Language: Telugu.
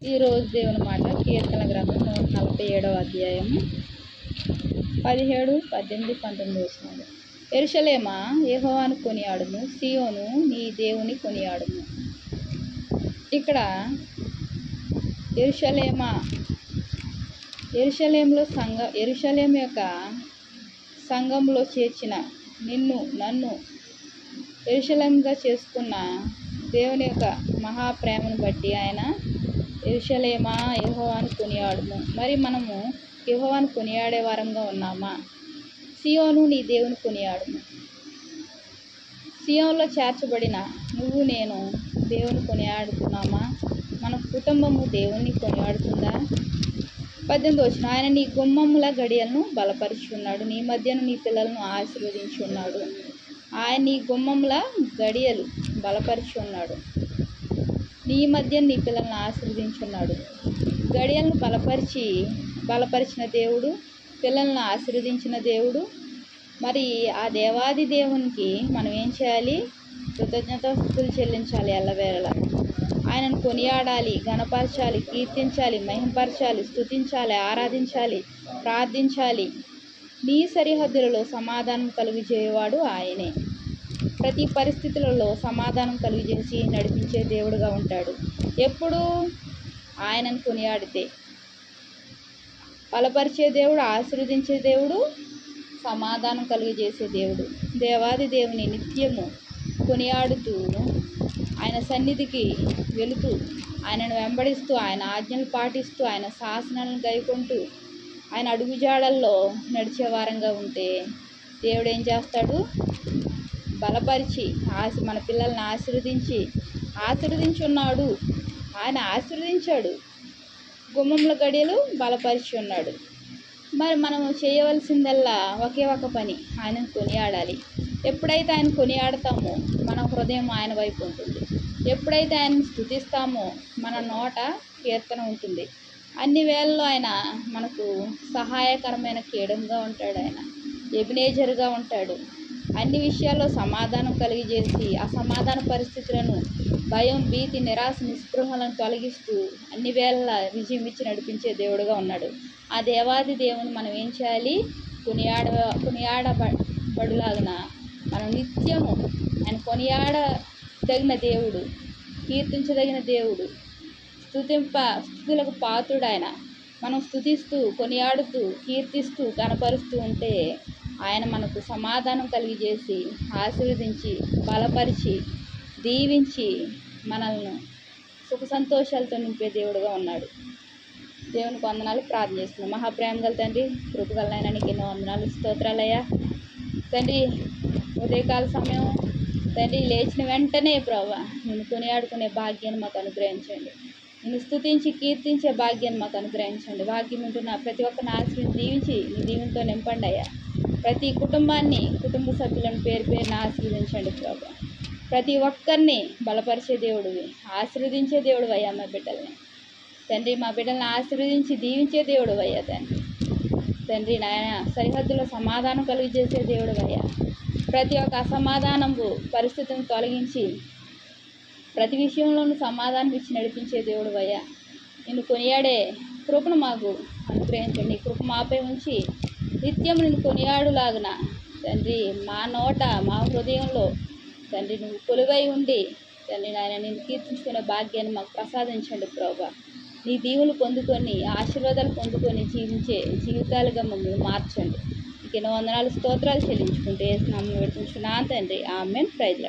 ఈరోజు దేవుని మాట కీర్తన గ్రంథం 147వ అధ్యాయము 17, 18, 19 వచనాలు. యెరూషలేమా యెహోవాను కొనియాడుము, సీయోను నీ దేవుని కొనియాడుము. ఇక్కడ యెరూషలేం యొక్క సంఘంలో చేర్చిన నన్ను యెరూషలేంగా చేసుకున్న దేవుని యొక్క మహాప్రేమను బట్టి ఆయన యెరూషలేమా యెహోవాను కొనియాడుము. మరి మనము యెహోవాను కొనియాడే వారంగా ఉన్నామా? సీయోను నీ దేవుని కొనియాడుము. సీయోనులో చేర్చబడిన నువ్వు నేను దేవుని కొనియాడుతున్నామా? మన కుటుంబము దేవుని కొనియాడుతుందా? 18 వచనం. ఆయన నీ గుమ్మముల గడియలను బలపరిచి ఉన్నాడు, నీ మధ్యను నీ పిల్లలను ఆశీర్వదించి ఉన్నాడు. ఆయన నీ గుమ్మముల గడియలు బలపరిచి ఉన్నాడు, నీ మధ్య నీ పిల్లలను ఆశీర్వదించున్నాడు. గడియలను బలపరిచిన దేవుడు, పిల్లలను ఆశీర్వదించిన దేవుడు. మరి ఆ దేవాది దేవునికి మనం ఏం చేయాలి? కృతజ్ఞతాస్తుతులు చెల్లించాలి. ఎల్లవేళలా ఆయనను కొనియాడాలి, గణపరచాలి, కీర్తించాలి, మహింపరచాలి, స్తుతించాలి, ఆరాధించాలి, ప్రార్థించాలి. నీ సరిహద్దులలో సమాధానం కలుగజేయవాడు ఆయనే. ప్రతి పరిస్థితులలో సమాధానం కలిగజేసి నడిపించే దేవుడుగా ఉంటాడు. ఎప్పుడు ఆయనను కొనియాడితే. బలపరిచే దేవుడు, ఆశీర్వదించే దేవుడు, సమాధానం కలుగజేసే దేవుడు. దేవాది దేవుని నిత్యము కొనియాడుతూ, ఆయన సన్నిధికి వెళుతూ, ఆయనను వెంబడిస్తూ, ఆయన ఆజ్ఞలు పాటిస్తూ, ఆయన శాసనాలను గైకొంటూ, ఆయన అడుగుజాడల్లో నడిచే వారంగా ఉంటే దేవుడు ఏం చేస్తాడు? బలపరిచి మన పిల్లల్ని ఆశీర్వదించి ఉన్నాడు. ఆయన ఆశీర్వదించాడు, గుమ్మంల గడియలు బలపరిచి ఉన్నాడు. మరి మనం చేయవలసిందల్లా ఒకే ఒక పని, ఆయనను కొనియాడాలి. ఎప్పుడైతే ఆయన కొనియాడతామో మన హృదయం ఆయన వైపు ఉంటుంది. ఎప్పుడైతే ఆయనను స్తుతిస్తామో మన నోట కీర్తన ఉంటుంది. అన్ని వేళల్లో ఆయన మనకు సహాయకరమైన కేడంగా ఉంటాడు. ఆయన ఎబినేజర్గా ఉంటాడు. అన్ని విషయాల్లో సమాధానం కలిగజేసి అసమాధాన పరిస్థితులను, భయం, భీతి, నిరాశ, నిస్పృహలను తొలగిస్తూ అన్ని వేళలా విజయం ఇచ్చి నడిపించే దేవుడుగా ఉన్నాడు. ఆ దేవాది దేవుని మనం ఏం చేయాలి? కొనియాడబడులాగున మనం నిత్యము ఆయన కొనియాడదగిన దేవుడు, కీర్తించదగిన దేవుడు, స్తుతులకు పాత్రుడు ఆయన. మనం స్తుతిస్తూ, కొనియాడుతూ, కీర్తిస్తూ, కనపరుస్తూ ఉంటే ఆయన మనకు సమాధానం కలిగజేసి ఆశీర్వదించి బలపరిచి దీవించి మనల్ని సుఖ సంతోషాలతో నింపే దేవుడుగా ఉన్నాడు. దేవునికి వందనాలు. ప్రార్థన చేస్తున్నాం. మహాప్రేమ గల తండ్రి, కృపగలనైనా నీకు ఎన్నో వందనాలు, స్తోత్రాలయ్యా. తండ్రి, ఉదయకాల సమయం తండ్రి లేచిన వెంటనే ప్రభా నిన్ను కొనియాడుకునే భాగ్యాన్ని మాకు అనుగ్రహించండి. నిన్ను స్తుతించి కీర్తించే భాగ్యాన్ని మాకు అనుగ్రహించండి. భాగ్యం ఉంటున్న ప్రతి ఒక్కరిని ఆశీర్వదించి దీవించి నీ దీవెనతో నింపండి అయ్యా. ప్రతి కుటుంబ సభ్యులను పేరున ఆశీర్వదించండి ప్రభా. ప్రతి ఒక్కరిని బలపరిచే దేవుడివి, ఆశీర్వదించే దేవుడు అయ్యా. మా బిడ్డల్ని తండ్రి, మా బిడ్డల్ని ఆశీర్వదించి దీవించే దేవుడు అయ్యా. తండ్రి నాయన సరిహద్దులో సమాధానం కలుగజేసే దేవుడు అయ్యా. ప్రతి ఒక్క అసమాధానము పరిస్థితిని తొలగించి ప్రతి విషయంలోనూ సమాధానం ఇచ్చి నడిపించే దేవుడు అయ్యా. నిన్ను కొనియాడే కృపను మాకు అనుగ్రహించండి. కృప మాపై ఉంచి నిత్యం నిన్ను కొనియాడులాగున తండ్రి మా నోట, మా హృదయంలో తండ్రి నువ్వు కొలువై ఉండి తండ్రి నాయన నిన్ను కీర్తించుకునే భాగ్యాన్ని మాకు ప్రసాదించండి ప్రభా. నీ దీవులు పొందుకొని, ఆశీర్వాదాలు పొందుకొని జీవించే జీవితాలుగా మమ్మల్ని మార్చండి. నీకు ఎన్నో వందనాలు, స్తోత్రాలు చెల్లించుకుంటూ యేసు నామములో వేడుకుంటున్నాను తండ్రి. ఆమేన్. Praise lord.